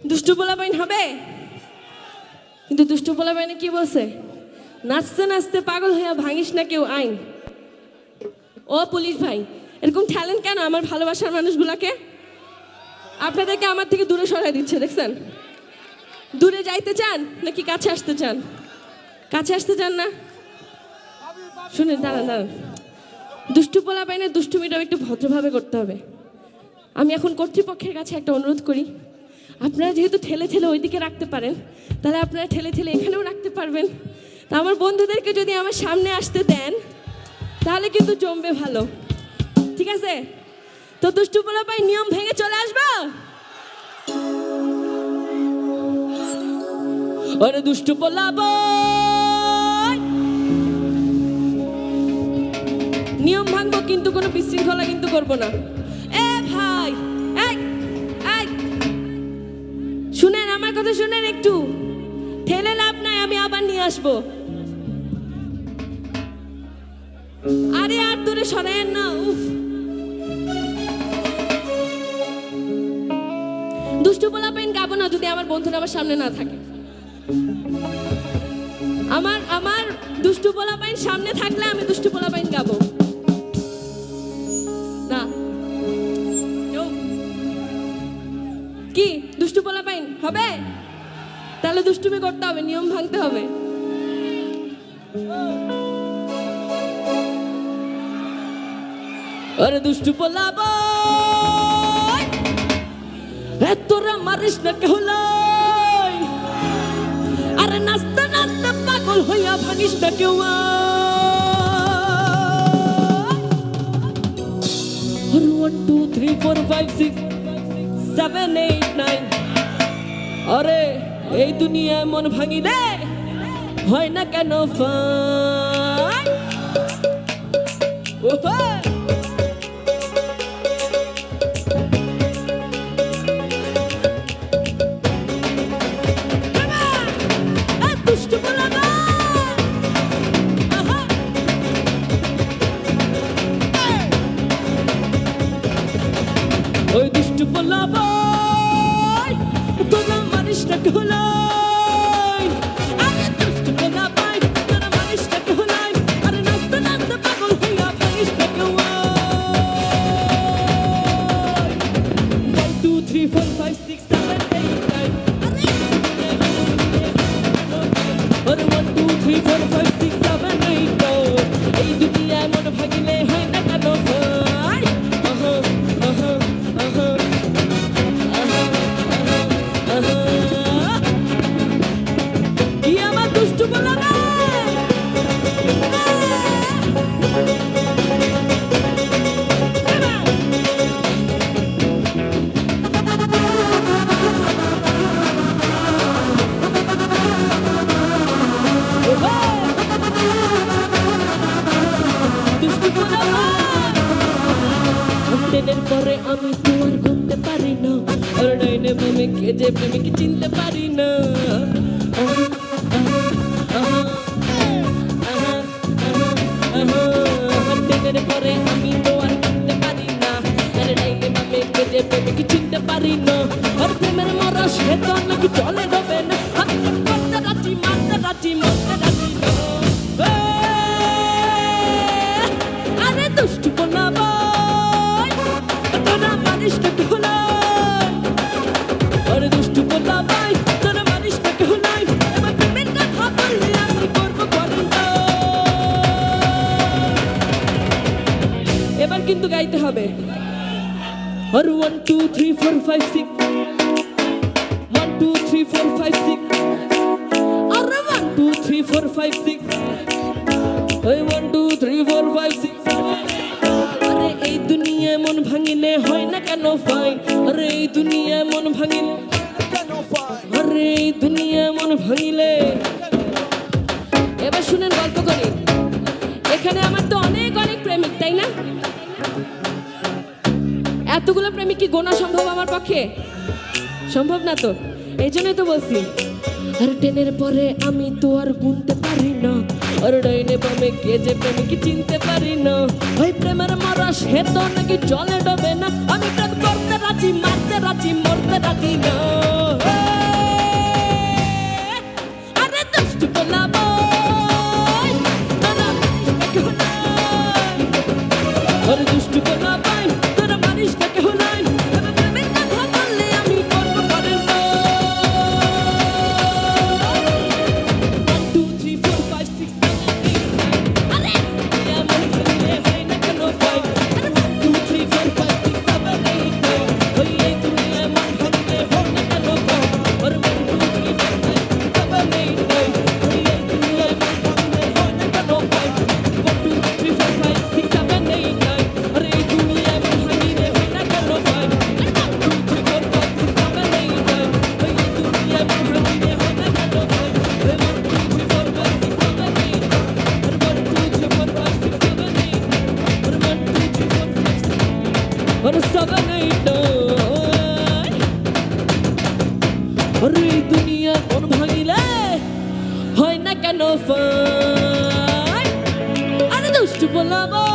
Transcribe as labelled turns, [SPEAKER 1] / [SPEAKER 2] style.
[SPEAKER 1] দুষ্টু পোলাপাইন হবে, কিন্তু দুষ্টু পোলাপাইনে কি বলছে, নাচতে নাচতে পাগল হইয়া ভাঙিস না কেউ আইন। ও পুলিশ ভাই, এরকম ঠেলেন কেন আমার ভালোবাসার মানুষগুলাকে? আপনাদেরকে আমার থেকে দূরে সরাই দিচ্ছে, দেখছেন? দূরে যাইতে চান নাকি কাছে আসতে চান? কাছে আসতে চান না? শুনেন, দাঁড়ান দাঁড়ান, দুষ্টু পোলাপাইনের দুষ্টুমিটাও একটু ভদ্রভাবে করতে হবে। আমি এখন কর্তৃপক্ষের কাছে একটা অনুরোধ করি, আপনারা যেহেতু ঠেলে ঠেলে ওইদিকে রাখতে পারেন, তাহলে আপনারা ঠেলে ঠেলে এখানেও রাখতে পারবেন। তা আমার বন্ধুদেরকে যদি আমার সামনে আসতে দেন তাহলে কিন্তু জমবে ভালো, ঠিক আছে? তো দুষ্টু পোলাপাইন নিয়ম ভেঙে চলে আসবো। ওরে দুষ্টু পোলাপাইন, নিয়ম ভাঙবো কিন্তু কোনো বিশৃঙ্খলা কিন্তু করবো না। এ ভাই, শুনেন আমার কথা, শুনেন একটু, ঠেলে লাভ নাই, আমি আবার নিয়ে আসবো। আরে আর দূরে সরেন না, উফ। দুষ্টু পোলাপাইন গাবো না যদি আমার বন্ধুরা আমার সামনে না থাকে। আমার দুষ্টু পোলাপাইন সামনে থাকলে আমি দুষ্টু পোলাপাইন গাবো না। কি দুষ্টু পোলাপাইন হবে? তাহলে দুষ্টুমি করতে হবে, নিয়ম ভাঙতে হবে। আরে দুষ্টু পোলাপাইন, তোরা মারিস না কেহলাই, আরে নাচতে নাচতে পাগল হইয়া ভাঙিস না কেউ। 1 2 3 4 5 6 7 8 9। আরে এই দুনিয়ায় মন ভাঙিলে হয় না কেন ফাইন? দুষ্টু ওই দুষ্টু পোলাপাইন, তোরা মারিস না কেহলাই, আরে দুষ্টু পোলাপাইন, তোরা মারিস না কেহলাই, আরে নাচতে নাচতে পাগল হইয়া ভাঙিস না কেউ। 1 2 3 4 5 6 7 8 9। আরে 1 2 3 4 5 6 7 8 9। এই দুনিয়ায় মন ভাঙিলে হয় না কেন ভাই? কি আমার দুষ্টু পোলাপাইন? দুষ্টু পোলাপাইন, ট্রেনের পরে আমি তো আর ঘুরতে পারি না, আর ডাইনে বামে কে যে প্রেমিক চিনতে পারি না। ট্রেনের পরে আমি তো আর ঘুরতে পারি না, আর ডাইনে বামে কে যে প্রেমিক চিনতে পারি না। আর প্রেমের মরা সে তো নাকি চলে যাবে না, আমি করতে রাজি, মারতে রাজি, মরতে রাজি না। আরে দুষ্টু পোলাপাইন, তোরা মারিস না কেহলাই, আরে দুষ্টু পোলাপাইন, তোরা মারিস না কেহলাই, এবার প্রেমের কথা বললে আমি করবো করেন্টা। এবার কিন্তু গাইতে হবে। আর 1 2 3 4 5 6, 1 2 3 4 5 6, আরে 1 2 3 4 5 6, ওই 1 2 3 4 5 6। আরে এই দুনিয়ায় মন ভাঙিলে হয় না কেন ফাইন? আরে এই দুনিয়ায় মন ভাঙিলে কেন ফাইন? আরে এই দুনিয়ায় মন ভাঙিলে। এবার শুনেন, গল্প করি। এখানে আমার তো অনেক অনেক প্রেমিক, তাই না? এতগুলো প্রেমিক কি গোনা সম্ভব আমার পক্ষে? সম্ভব না তো, এই জন্যই তো বলছি। আর ট্রেনের পরে আমি তো আর গুনতে পারি না, আর ডাইনে বামে কে যে প্রেমিক চিনতে পারি না। ওই প্রেমের মরা সে তো নাকি জলে ডবে না, আমি প্রেম করতে রাজি, মারতে রাজি, মরতে রাজি না। আরে এই দুনিয়া মন ভাঙিলে হয় না কেন ফাই আরে দুষ্টু বলাবো